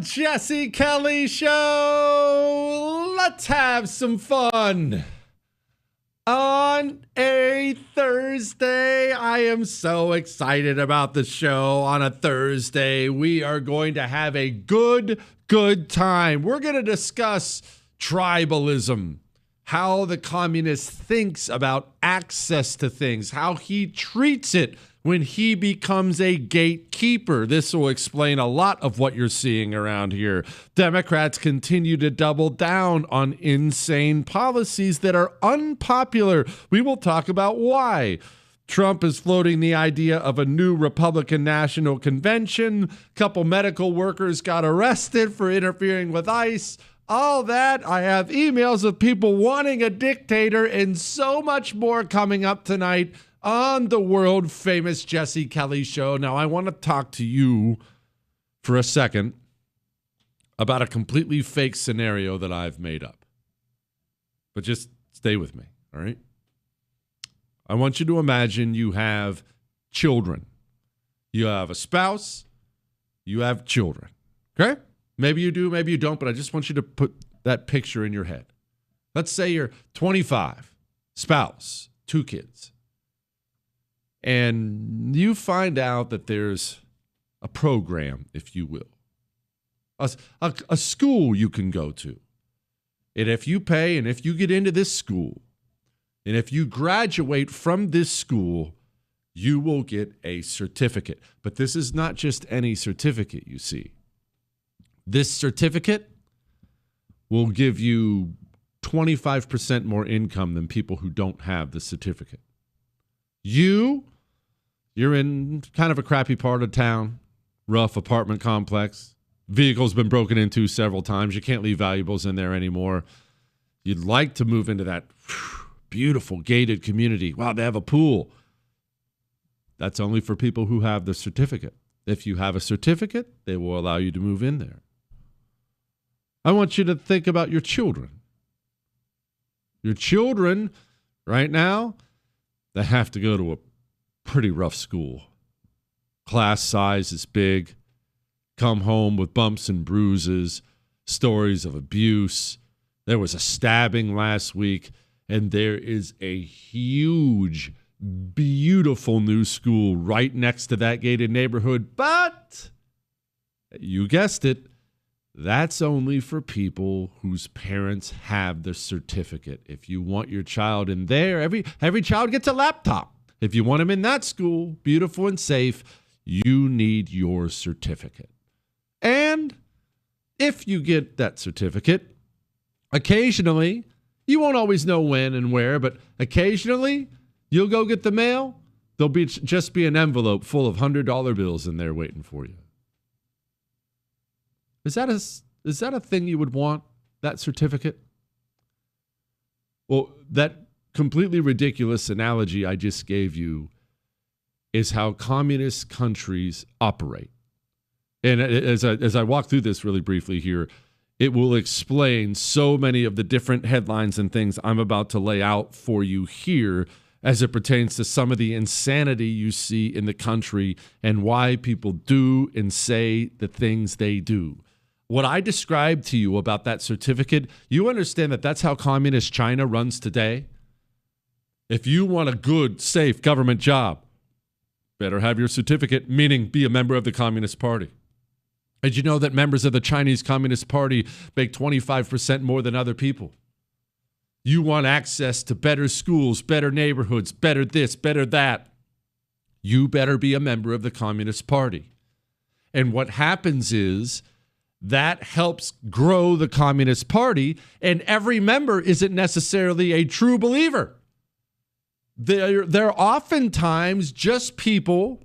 Jesse Kelly Show. Let's have some fun. On a Thursday, I am so excited about the show. On a Thursday, we are going to have a good time. We're going to discuss tribalism, how the communist thinks about access to things, how he treats it when he becomes a gatekeeper. This will explain a lot of what you're seeing around here. Democrats continue to double down on insane policies that are unpopular. We will talk about why. Trump is floating the idea of a new Republican National Convention. A couple medical workers got arrested for interfering with ICE. All that. I have emails of people wanting a dictator and so much more coming up tonight on the world famous Jesse Kelly Show. Now, I want to talk to you for a second about a completely fake scenario that I've made up. But just stay with me, all right? I want you to imagine you have children. You have a spouse. You have children, okay? Maybe you do, maybe you don't, but I just want you to put that picture in your head. Let's say you're 25, spouse, 2 kids. And you find out that there's a program, if you will, a school you can go to. And if you pay and if you get into this school, and if you graduate from this school, you will get a certificate. But this is not just any certificate, you see. This certificate will give you 25% more income than people who don't have the certificate. You're in kind of a crappy part of town, rough apartment complex. Vehicle's been broken into several times. You can't leave valuables in there anymore. You'd like to move into that beautiful gated community. Wow, they have a pool. That's only for people who have the certificate. If you have a certificate, they will allow you to move in there. I want you to think about your children. Your children, right now, they have to go to a pretty rough school. Class size is big. Come home with bumps and bruises, stories of abuse. There was a stabbing last week, and there is a huge, beautiful new school right next to that gated neighborhood. But, you guessed it, that's only for people whose parents have the certificate. If you want your child in there, every child gets a laptop. If you want him in that school, beautiful and safe, you need your certificate. And if you get that certificate, occasionally, you won't always know when and where, but occasionally, you'll go get the mail. There'll just be an envelope full of $100 bills in there waiting for you. Is that a thing you would want, that certificate? Well, that completely ridiculous analogy I just gave you is how communist countries operate. And as I walk through this really briefly here, it will explain so many of the different headlines and things I'm about to lay out for you here as it pertains to some of the insanity you see in the country and why people do and say the things they do. What I described to you about that certificate, you understand that that's how communist China runs today? If you want a good, safe government job, better have your certificate, meaning be a member of the Communist Party. Did you know that members of the Chinese Communist Party make 25% more than other people? You want access to better schools, better neighborhoods, better this, better that. You better be a member of the Communist Party. And what happens is that helps grow the Communist Party, and every member isn't necessarily a true believer. They're oftentimes just people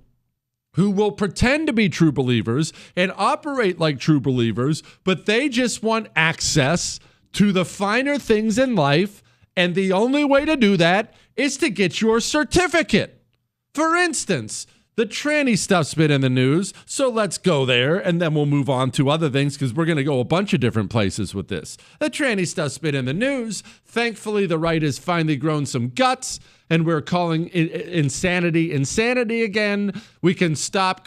who will pretend to be true believers and operate like true believers, but they just want access to the finer things in life, and the only way to do that is to get your certificate. For instance, The tranny stuff's been in the news, so let's go there, and then we'll move on to other things because we're going to go a bunch of different places with this. The tranny stuff's been in the news. Thankfully, the right has finally grown some guts, and we're calling insanity again. We can stop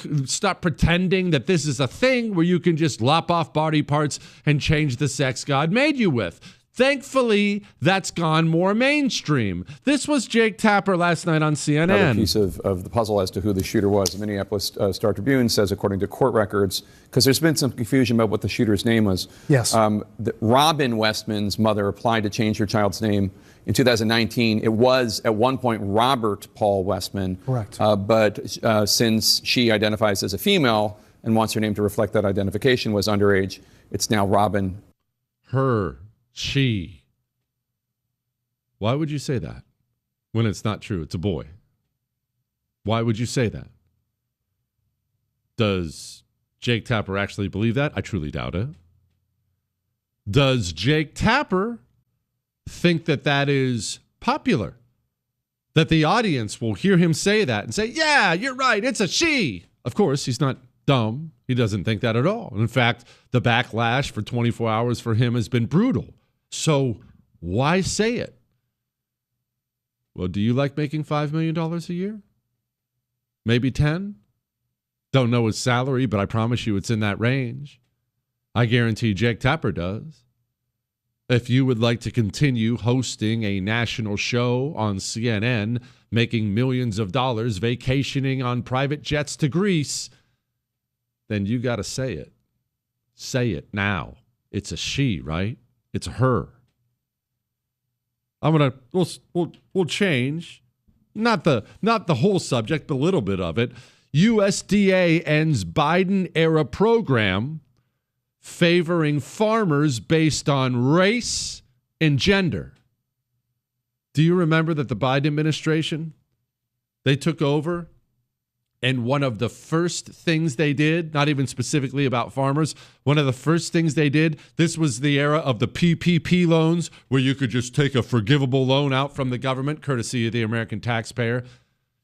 pretending that this is a thing where you can just lop off body parts and change the sex God made you with. Thankfully, that's gone more mainstream. This was Jake Tapper last night on CNN. Another piece of the puzzle as to who the shooter was. The Minneapolis Star-Tribune says, according to court records, because there's been some confusion about what the shooter's name was. Yes. Robin Westman's mother applied to change her child's name in 2019. It was, at one point, Robert Paul Westman. Correct. But since she identifies as a female and wants her name to reflect that identification, was underage, it's now Robin. Her. She. Why would you say that when it's not true? It's a boy. Why would you say that? Does Jake Tapper actually believe that? I truly doubt it. Does Jake Tapper think that that is popular? That the audience will hear him say that and say, yeah, you're right, it's a she. Of course, he's not dumb. He doesn't think that at all. In fact, the backlash for 24 hours for him has been brutal. So why say it? Well, do you like making $5 million a year? Maybe 10? Don't know his salary, but I promise you it's in that range. I guarantee Jake Tapper does. If you would like to continue hosting a national show on CNN, making millions of dollars, vacationing on private jets to Greece, then you got to say it. Say it now. It's a she, right? It's her. We'll change. Not the whole subject, but a little bit of it. USDA ends Biden era program favoring farmers based on race and gender. Do you remember that the Biden administration, they took over, and one of the first things they did, not even specifically about farmers, one of the first things they did, this was the era of the PPP loans, where you could just take a forgivable loan out from the government, courtesy of the American taxpayer.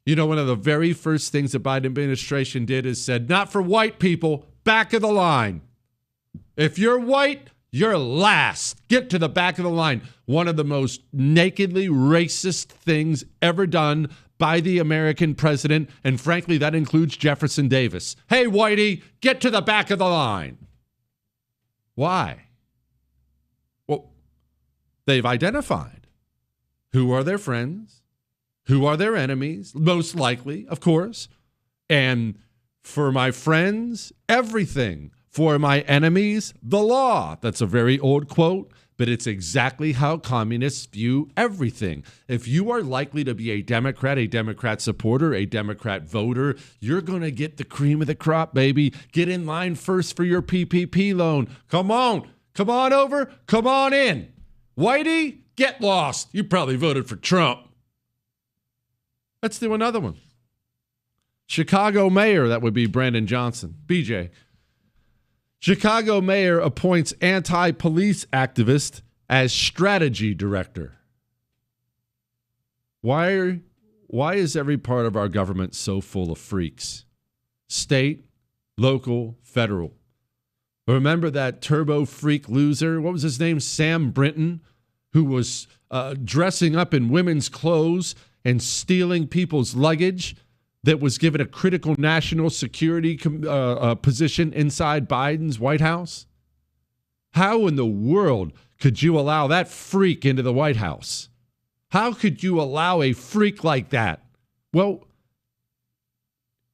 You know, one of the very first things the Biden administration did is said, not for white people, back of the line. If you're white, you're last. Get to the back of the line. One of the most nakedly racist things ever done by the American president, and frankly, that includes Jefferson Davis. Hey, whitey, get to the back of the line. Why? Well, they've identified who are their friends, who are their enemies, most likely, of course, and for my friends, everything. For my enemies, the law. That's a very old quote, but it's exactly how communists view everything. If you are likely to be a Democrat supporter, a Democrat voter, you're going to get the cream of the crop, baby. Get in line first for your PPP loan. Come on over, come on in. Whitey, get lost. You probably voted for Trump. Let's do another one. Chicago mayor, that would be Brandon Johnson. BJ. Chicago mayor appoints anti-police activist as strategy director. Why is every part of our government so full of freaks? State, local, federal. Remember that turbo freak loser? What was his name? Sam Brinton, who was dressing up in women's clothes and stealing people's luggage, that was given a critical national security position inside Biden's White House? How in the world could you allow that freak into the White House? How could you allow a freak like that? Well,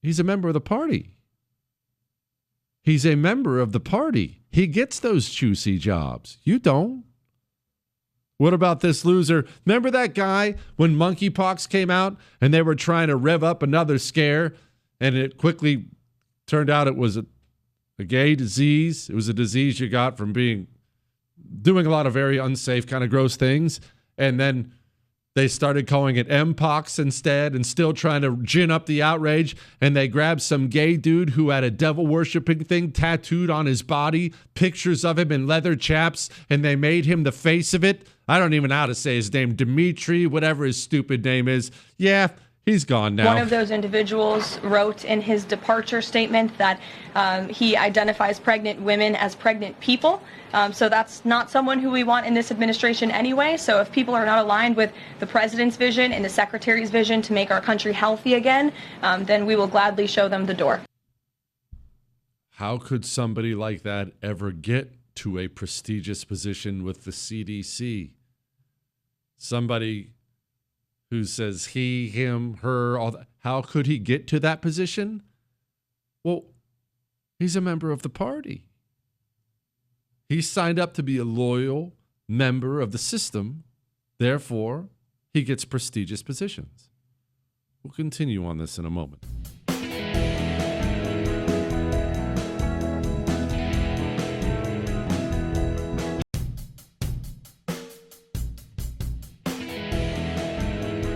he's a member of the party. He's a member of the party. He gets those juicy jobs. You don't. What about this loser? Remember that guy when monkeypox came out and they were trying to rev up another scare, and it quickly turned out it was a gay disease. It was a disease you got from doing a lot of very unsafe kind of gross things. And then they started calling it Mpox instead and still trying to gin up the outrage. And they grabbed some gay dude who had a devil worshiping thing tattooed on his body, pictures of him in leather chaps, and they made him the face of it. I don't even know how to say his name. Dimitri, whatever his stupid name is. Yeah, He's gone now. One of those individuals wrote in his departure statement that he identifies pregnant women as pregnant people. So that's not someone who we want in this administration anyway. So if people are not aligned with the president's vision and the secretary's vision to make our country healthy again, then we will gladly show them the door. How could somebody like that ever get to a prestigious position with the CDC? Somebody who says he, him, her, all that. How could he get to that position? Well, he's a member of the party. He signed up to be a loyal member of the system. Therefore, he gets prestigious positions. We'll continue on this in a moment.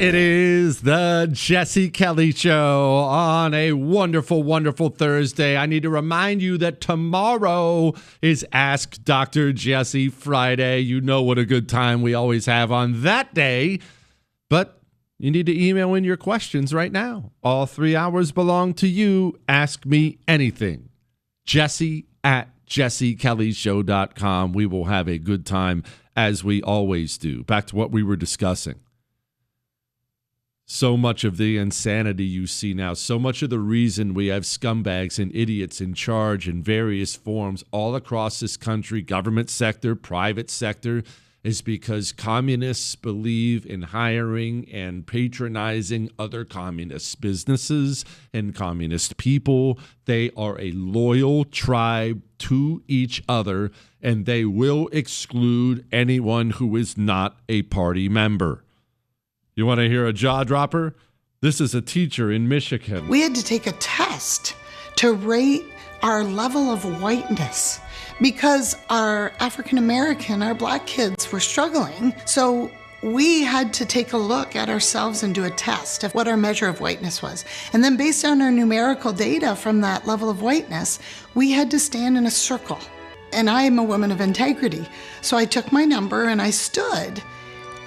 It is the Jesse Kelly Show on a wonderful, wonderful Thursday. I need to remind you that tomorrow is Ask Dr. Jesse Friday. You know what a good time we always have on that day. But you need to email in your questions right now. All 3 hours belong to you. Ask me anything. Jesse@jessekellyshow.com. We will have a good time as we always do. Back to what we were discussing. So much of the insanity you see now, so much of the reason we have scumbags and idiots in charge in various forms all across this country, government sector, private sector, is because communists believe in hiring and patronizing other communist businesses and communist people. They are a loyal tribe to each other, and they will exclude anyone who is not a party member. You want to hear a jaw dropper? This is a teacher in Michigan. We had to take a test to rate our level of whiteness because our African American, our black kids were struggling. So we had to take a look at ourselves and do a test of what our measure of whiteness was. And then based on our numerical data from that level of whiteness, we had to stand in a circle. And I am a woman of integrity. So I took my number and I stood.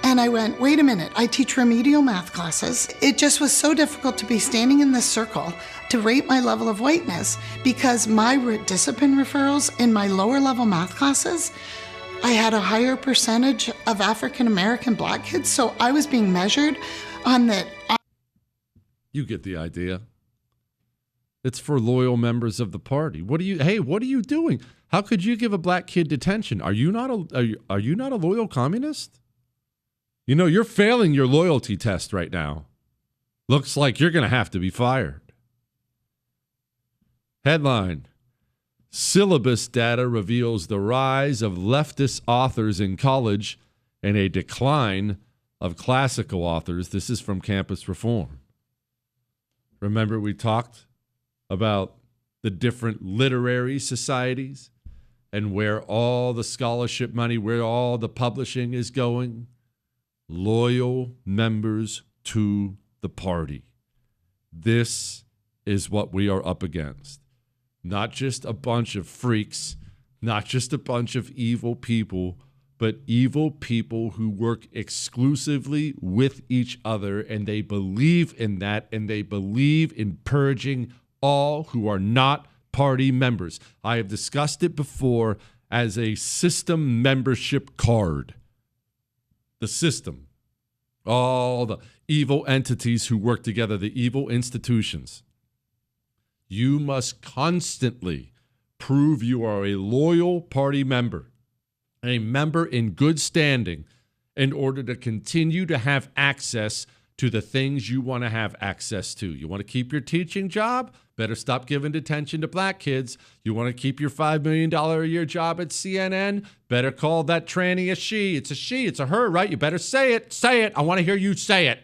And I went, wait a minute, I teach remedial math classes. It just was so difficult to be standing in this circle to rate my level of whiteness because my discipline referrals in my lower level math classes, I had a higher percentage of African American black kids. So I was being measured on that. You get the idea. It's for loyal members of the party. What are you doing? How could you give a black kid detention? Are you not a loyal communist? You know, you're failing your loyalty test right now. Looks like you're going to have to be fired. Headline: Syllabus data reveals the rise of leftist authors in college and a decline of classical authors. This is from Campus Reform. Remember we talked about the different literary societies and where all the scholarship money, where all the publishing is going? Loyal members to the party. This is what we are up against. Not just a bunch of freaks, not just a bunch of evil people, but evil people who work exclusively with each other, and they believe in that, and they believe in purging all who are not party members. I have discussed it before as a system membership card. The system, all the evil entities who work together, the evil institutions. You must constantly prove you are a loyal party member, a member in good standing, in order to continue to have access to the things you want to have access to. You want to keep your teaching job? Better stop giving attention to black kids. You want to keep your $5 million a year job at CNN? Better call that tranny a she. It's a she. It's a her, right? You better say it. Say it. I want to hear you say it.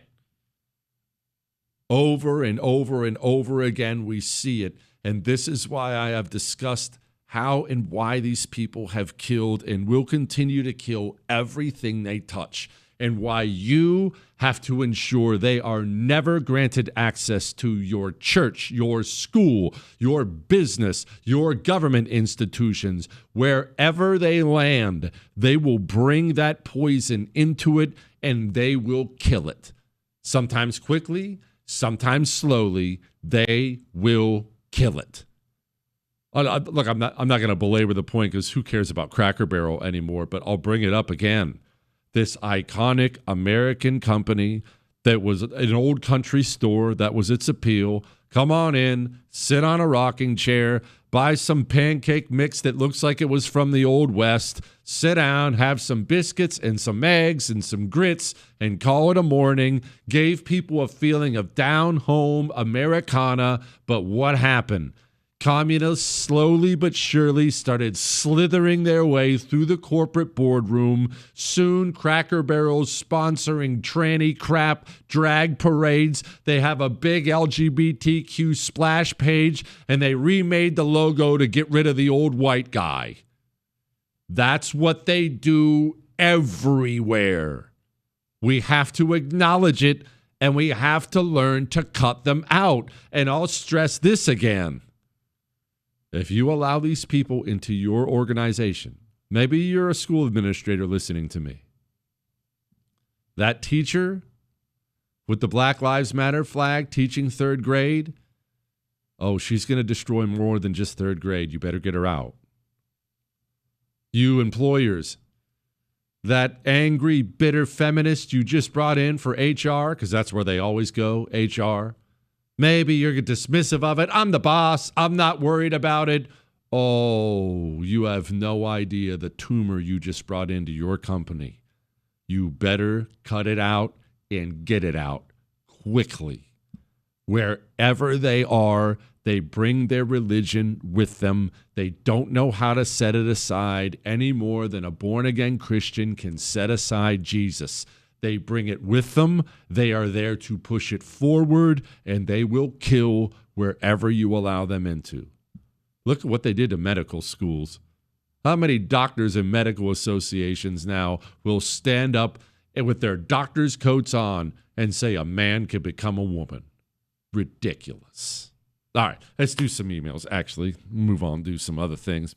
Over and over and over again, we see it. And this is why I have discussed how and why these people have killed and will continue to kill everything they touch, and why you have to ensure they are never granted access to your church, your school, your business, your government institutions. Wherever they land, they will bring that poison into it and they will kill it. Sometimes quickly, sometimes slowly, they will kill it. Look, I'm not going to belabor the point because who cares about Cracker Barrel anymore, but I'll bring it up again. This iconic American company that was an old country store, that was its appeal. Come on in, sit on a rocking chair, buy some pancake mix that looks like it was from the Old West, sit down, have some biscuits and some eggs and some grits, and call it a morning. Gave people a feeling of down-home Americana, but what happened? Communists slowly but surely started slithering their way through the corporate boardroom. Soon, Cracker Barrel's sponsoring tranny crap drag parades. They have a big LGBTQ splash page, and they remade the logo to get rid of the old white guy. That's what they do everywhere. We have to acknowledge it, and we have to learn to cut them out. And I'll stress this again. If you allow these people into your organization, maybe you're a school administrator listening to me. That teacher with the Black Lives Matter flag teaching third grade, oh, she's going to destroy more than just third grade. You better get her out. You employers, that angry, bitter feminist you just brought in for HR, because that's where they always go, HR. Maybe you're dismissive of it. I'm the boss. I'm not worried about it. Oh, you have no idea the tumor you just brought into your company. You better cut it out and get it out quickly. Wherever they are, they bring their religion with them. They don't know how to set it aside any more than a born-again Christian can set aside Jesus. They bring it with them. They are there to push it forward, and they will kill wherever you allow them into. Look at what they did to medical schools. How many doctors and medical associations now will stand up and with their doctor's coats on and say a man can become a woman? Ridiculous. All right, let's do some emails. Actually, move on, do some other things.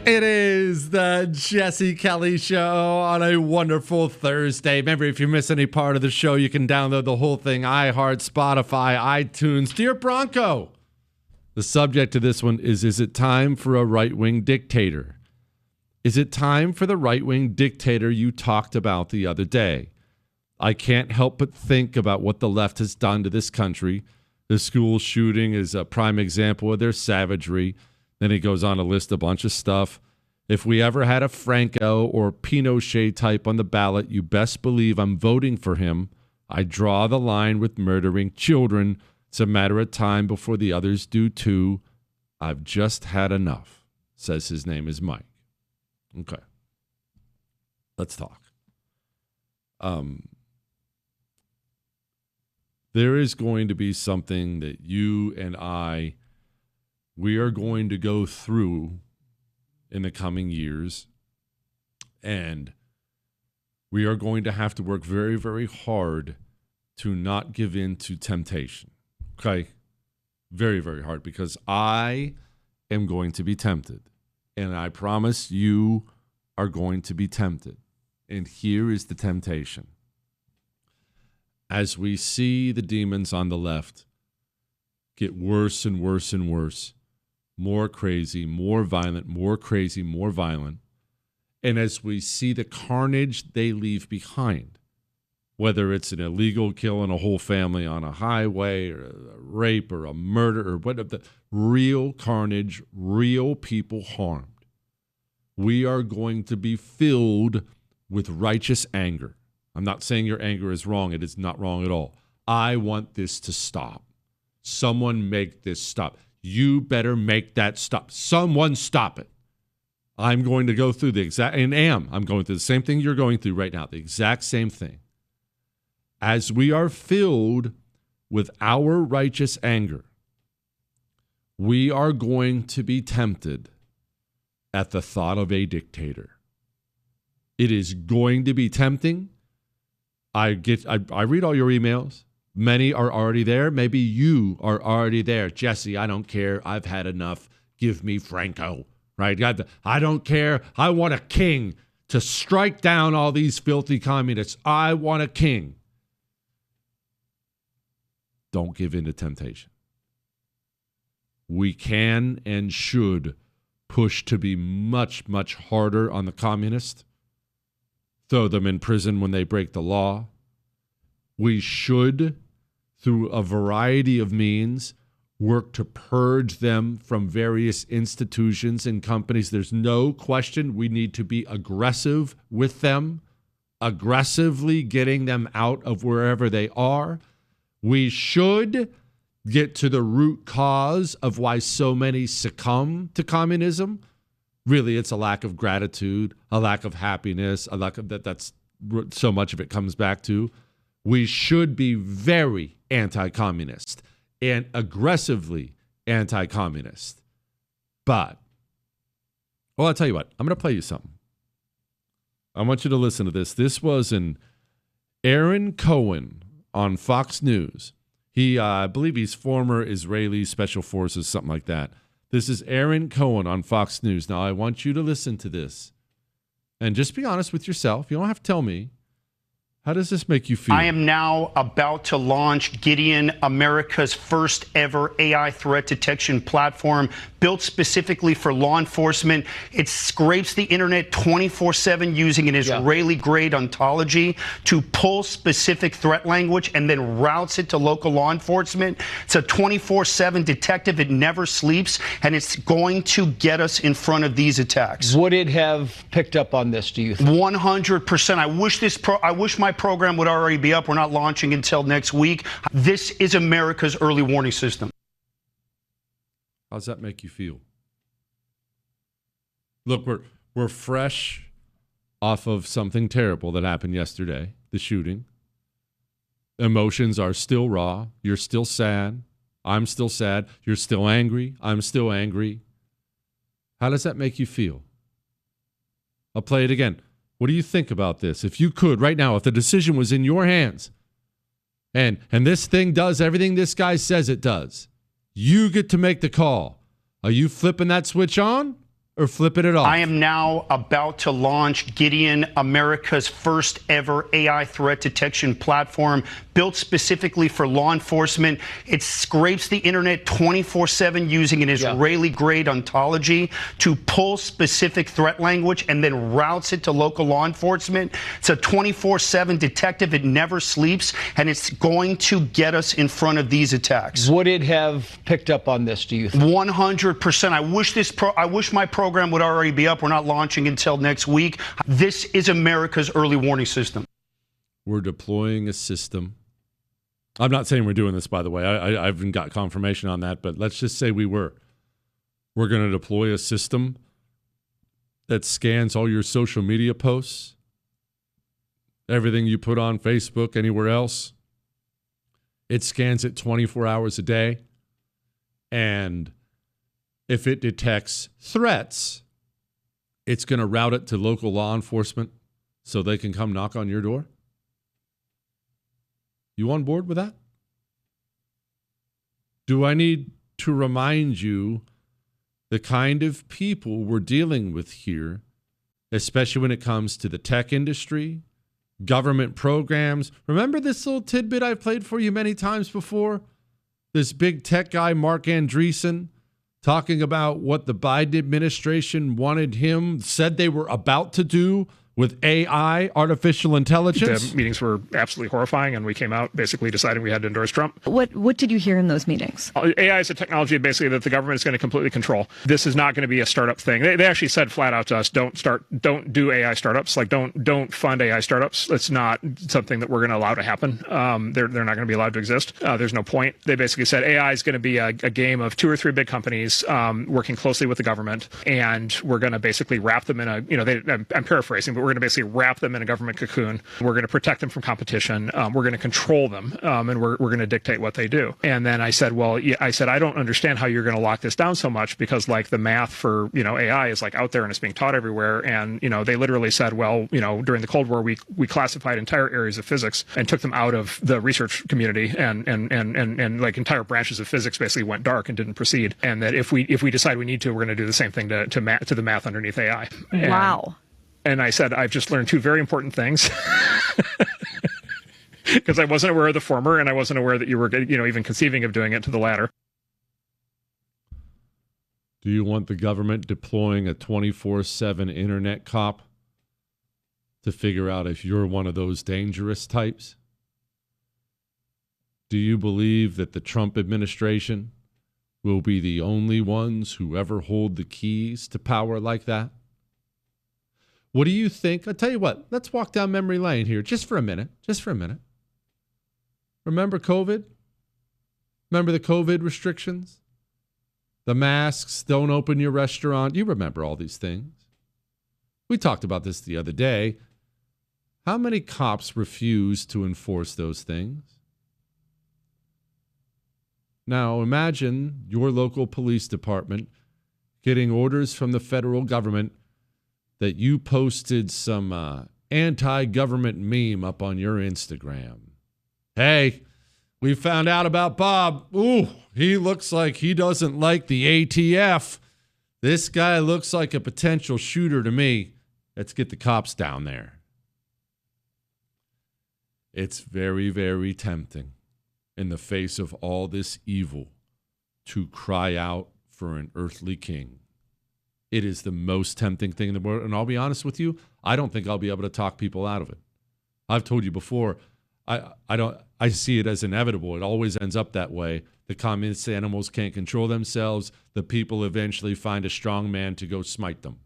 It is the Jesse Kelly Show on a wonderful Thursday. Remember, if you miss any part of the show, you can download the whole thing, iHeart, Spotify, iTunes. Dear Bronco, the subject of this one is it time for a right-wing dictator? Is it time for the right-wing dictator you talked about the other day? I can't help but think about what the left has done to this country. The school shooting is a prime example of their savagery. Then he goes on to list a bunch of stuff. If we ever had a Franco or Pinochet type on the ballot, you best believe I'm voting for him. I draw the line with murdering children. It's a matter of time before the others do too. I've just had enough, says his name is Mike. Okay. Let's talk. There is going to be something that you and we are going to go through in the coming years, and we are going to have to work very, very hard to not give in to temptation. Okay? Very, very hard, because I am going to be tempted, and I promise you are going to be tempted. And here is the temptation. As we see the demons on the left get worse and worse and worse, more crazy, more violent, more crazy, more violent. And as we see the carnage they leave behind, whether it's an illegal killing a whole family on a highway or a rape or a murder or whatever, the real carnage, real people harmed, we are going to be filled with righteous anger. I'm not saying your anger is wrong. It is not wrong at all. I want this to stop. Someone make this stop. You better make that stop. Someone stop it. I'm going to go through I'm going through the same thing you're going through right now, the exact same thing. As we are filled with our righteous anger, we are going to be tempted at the thought of a dictator. It is going to be tempting. I read all your emails. Many are already there. Maybe you are already there. Jesse, I don't care. I've had enough. Give me Franco, right? I don't care. I want a king to strike down all these filthy communists. I want a king. Don't give in to temptation. We can and should push to be much, much harder on the communists. Throw them in prison when they break the law. We should, through a variety of means, work to purge them from various institutions and companies. There's no question we need to be aggressive with them, aggressively getting them out of wherever they are. We should get to the root cause of why so many succumb to communism. Really, it's a lack of gratitude, a lack of happiness, a lack of that's so much of it comes back to. We should be very anti-communist and aggressively anti-communist. But, well, I'll tell you what, I'm going to play you something. I want you to listen to this. This was an Aaron Cohen on Fox News. I believe he's former Israeli Special Forces, something like that. This is Aaron Cohen on Fox News. Now, I want you to listen to this. And just be honest with yourself. You don't have to tell me. How does this make you feel? I am now about to launch Gideon, America's first ever AI threat detection platform built specifically for law enforcement. It scrapes the internet 24/7 using an Israeli-grade ontology to pull specific threat language and then routes it to local law enforcement. It's a 24/7 detective. It never sleeps, and it's going to get us in front of these attacks. Would it have picked up on this, do you think? 100%. I wish my program would already be up. We're not launching until next week. This is America's early warning system. How's that make you feel? Look, we're fresh off of something terrible that happened yesterday, the shooting. Emotions are still raw. You're still sad. I'm still sad. You're still angry. I'm still angry. How does that make you feel? I'll play it again. What do you think about this? If you could, right now, if the decision was in your hands, and this thing does everything this guy says it does, you get to make the call. Are you flipping that switch on or flipping it off? I am now about to launch Gideon, America's first ever AI threat detection platform built specifically for law enforcement. It scrapes the internet 24/7 using an Israeli-grade ontology to pull specific threat language and then routes it to local law enforcement. It's a 24/7 detective. It never sleeps, and it's going to get us in front of these attacks. Would it have picked up on this, do you think? 100%. I wish my program would already be up. We're not launching until next week. This is America's early warning system. We're deploying a system. I'm not saying we're doing this, by the way. I haven't got confirmation on that, but let's just say we were. We're going to deploy a system that scans all your social media posts, everything you put on Facebook, anywhere else. It scans it 24 hours a day. And if it detects threats, it's going to route it to local law enforcement so they can come knock on your door. You on board with that? Do I need to remind you the kind of people we're dealing with here, especially when it comes to the tech industry, government programs? Remember this little tidbit I've played for you many times before? This big tech guy, Mark Andreessen, talking about what the Biden administration said they were about to do with AI, artificial intelligence. The meetings were absolutely horrifying, and we came out basically deciding we had to endorse Trump. What did you hear in those meetings? AI is a technology basically that the government is going to completely control. This is not going to be a startup thing. They actually said flat out to us, don't do AI startups. Like don't fund AI startups. It's not something that we're going to allow to happen. They're not going to be allowed to exist. There's no point. They basically said AI is going to be a game of 2 or 3 big companies working closely with the government, and we're going to basically wrap them in I'm paraphrasing, but we're going to basically wrap them in a government cocoon. We're going to protect them from competition. We're going to control them, and we're going to dictate what they do. And then I said, well, yeah, I don't understand how you're going to lock this down so much, because like the math for, AI is like out there and it's being taught everywhere. And, they literally said, well, during the Cold War, we classified entire areas of physics and took them out of the research community, and like entire branches of physics basically went dark and didn't proceed. And that if we decide we need to, we're going to do the same thing to the math underneath AI. Wow. And I said, I've just learned two very important things. Because I wasn't aware of the former, and I wasn't aware that you were, even conceiving of doing it to the latter. Do you want the government deploying a 24/7 internet cop to figure out if you're one of those dangerous types? Do you believe that the Trump administration will be the only ones who ever hold the keys to power like that? What do you think? I'll tell you what, let's walk down memory lane here just for a minute. Remember COVID? Remember the COVID restrictions? The masks, don't open your restaurant. You remember all these things. We talked about this the other day. How many cops refused to enforce those things? Now imagine your local police department getting orders from the federal government that you posted some anti-government meme up on your Instagram. Hey, we found out about Bob. Ooh, he looks like he doesn't like the ATF. This guy looks like a potential shooter to me. Let's get the cops down there. It's very, very tempting in the face of all this evil to cry out for an earthly king. It is the most tempting thing in the world. And I'll be honest with you, I don't think I'll be able to talk people out of it. I've told you before, I see it as inevitable. It always ends up that way. The communist animals can't control themselves. The people eventually find a strong man to go smite them.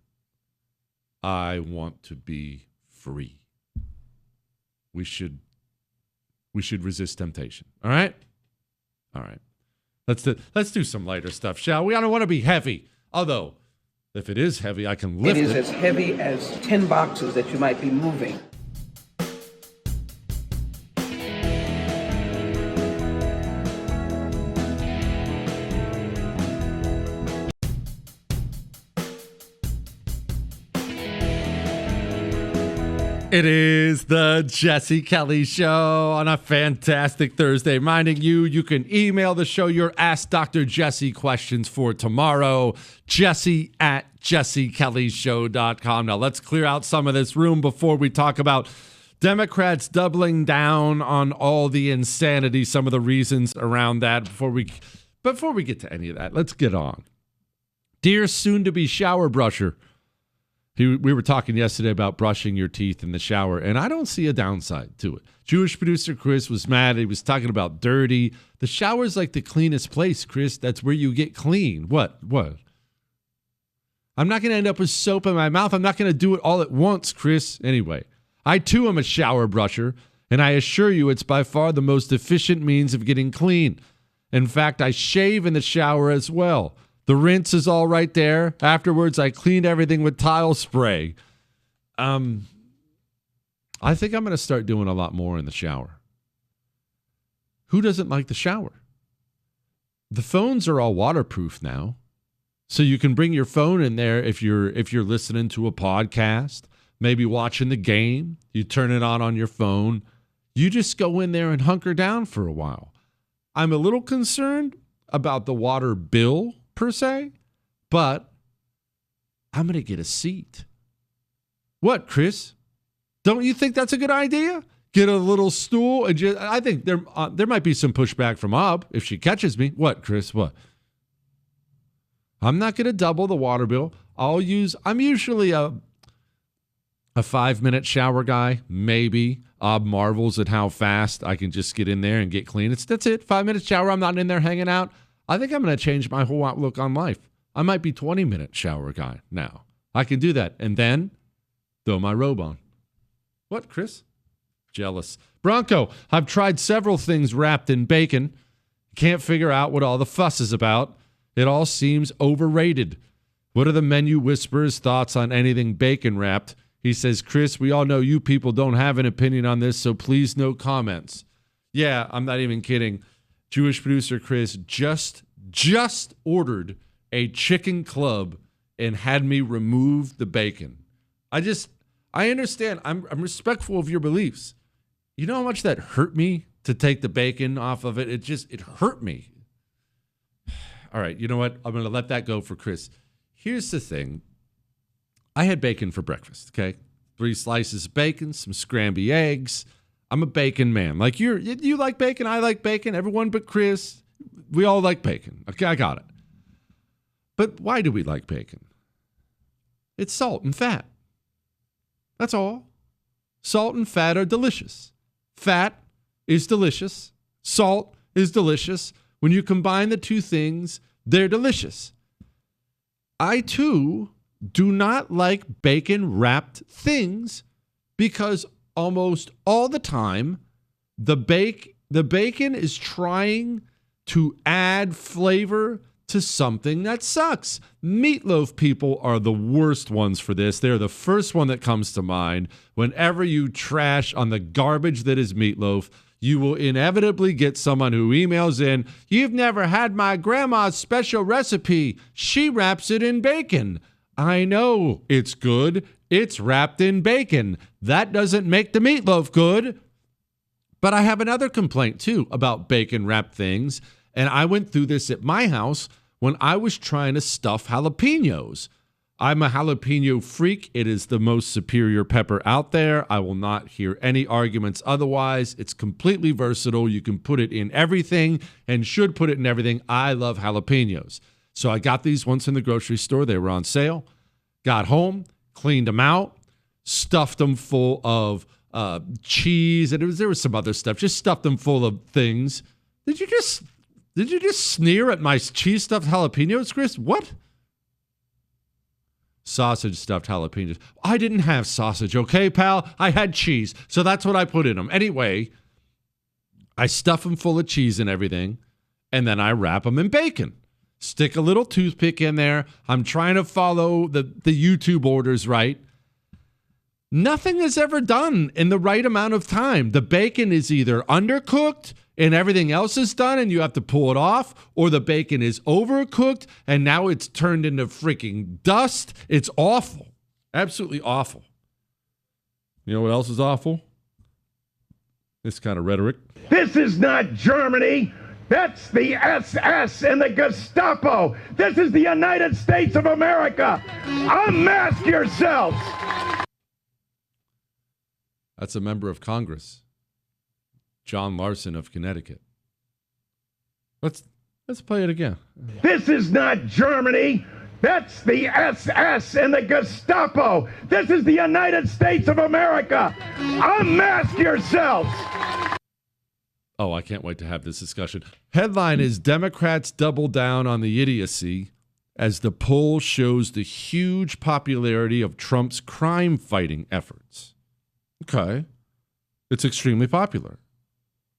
I want to be free. We should resist temptation. All right? All right. Let's do some lighter stuff, shall we? I don't want to be heavy. Although, if it is heavy, I can lift it. It is as heavy as 10 boxes that you might be moving. It is the Jesse Kelly Show on a fantastic Thursday. Reminding you can email the show your Ask Dr. Jesse questions for tomorrow. Jesse@jessekellyshow.com. Now let's clear out some of this room before we talk about Democrats doubling down on all the insanity, some of the reasons around that. Before we get to any of that, let's get on. Dear soon-to-be shower brusher, we were talking yesterday about brushing your teeth in the shower, and I don't see a downside to it. Jewish producer Chris was mad. He was talking about dirty. The shower's like the cleanest place, Chris. That's where you get clean. What? I'm not going to end up with soap in my mouth. I'm not going to do it all at once, Chris. Anyway, I too am a shower brusher, and I assure you it's by far the most efficient means of getting clean. In fact, I shave in the shower as well. The rinse is all right there. Afterwards, I cleaned everything with tile spray. I think I'm going to start doing a lot more in the shower. Who doesn't like the shower? The phones are all waterproof now. So you can bring your phone in there if you're listening to a podcast, maybe watching the game. You turn it on your phone. You just go in there and hunker down for a while. I'm a little concerned about the water bill per se, but I'm going to get a seat. What, Chris? Don't you think that's a good idea? Get a little stool and I think there might be some pushback from Ob if she catches me. What, Chris? What? I'm not going to double the water bill. I'm usually a 5-minute shower guy, maybe. Ob marvels at how fast I can just get in there and get clean. That's it. 5-minute shower. I'm not in there hanging out. I think I'm going to change my whole outlook on life. I might be 20-minute shower guy now. I can do that. And then throw my robe on. What, Chris? Jealous. Bronco, I've tried several things wrapped in bacon. Can't figure out what all the fuss is about. It all seems overrated. What are the menu whisperers' thoughts on anything bacon wrapped? He says, Chris, we all know you people don't have an opinion on this, so please no comments. Yeah, I'm not even kidding. Jewish producer Chris just ordered a chicken club and had me remove the bacon. I understand. I'm respectful of your beliefs. You know how much that hurt me to take the bacon off of it? It hurt me. All right, you know what? I'm going to let that go for Chris. Here's the thing. I had bacon for breakfast, okay? 3 slices of bacon, some scrambled eggs. I'm a bacon man. Like you like bacon, I like bacon. Everyone but Chris, we all like bacon. Okay, I got it. But why do we like bacon? It's salt and fat. That's all. Salt and fat are delicious. Fat is delicious. Salt is delicious. When you combine the two things, they're delicious. I, too, do not like bacon-wrapped things because almost all the time, the bacon is trying to add flavor to something that sucks. Meatloaf people are the worst ones for this. They're the first one that comes to mind. Whenever you trash on the garbage that is meatloaf, you will inevitably get someone who emails in, "You've never had my grandma's special recipe. She wraps it in bacon." I know it's good. It's wrapped in bacon. That doesn't make the meatloaf good. But I have another complaint, too, about bacon-wrapped things. And I went through this at my house when I was trying to stuff jalapenos. I'm a jalapeno freak. It is the most superior pepper out there. I will not hear any arguments otherwise. It's completely versatile. You can put it in everything and should put it in everything. I love jalapenos. So I got these once in the grocery store. They were on sale. Got home, cleaned them out, stuffed them full of cheese, and there was some other stuff. Just stuffed them full of things. Did you just sneer at my cheese stuffed jalapenos, Chris? What? Sausage stuffed jalapenos. I didn't have sausage, okay, pal? I had cheese, so that's what I put in them. Anyway, I stuff them full of cheese and everything, and then I wrap them in bacon. Stick a little toothpick in there. I'm trying to follow the YouTube orders right. Nothing is ever done in the right amount of time. The bacon is either undercooked and everything else is done and you have to pull it off, or the bacon is overcooked and now it's turned into freaking dust. It's awful. Absolutely awful. You know what else is awful? This kind of rhetoric. This is not Germany. That's the SS and the Gestapo. This is the United States of America. Unmask yourselves. That's a member of Congress, John Larson of Connecticut. Let's play it again. This is not Germany. That's the SS and the Gestapo. This is the United States of America. Unmask yourselves. Oh, I can't wait to have this discussion. Headline is Democrats double down on the idiocy as the poll shows the huge popularity of Trump's crime-fighting efforts. Okay. It's extremely popular.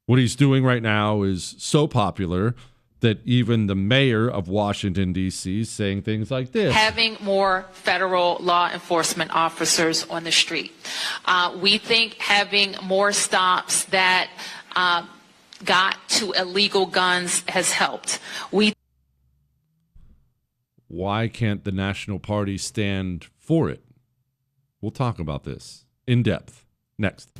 What he's doing right now is so popular that even the mayor of Washington, D.C. is saying things like this. Having more federal law enforcement officers on the street. We think having more stops that got to illegal guns has helped. Why can't the National Party stand for it? We'll talk about this in depth next.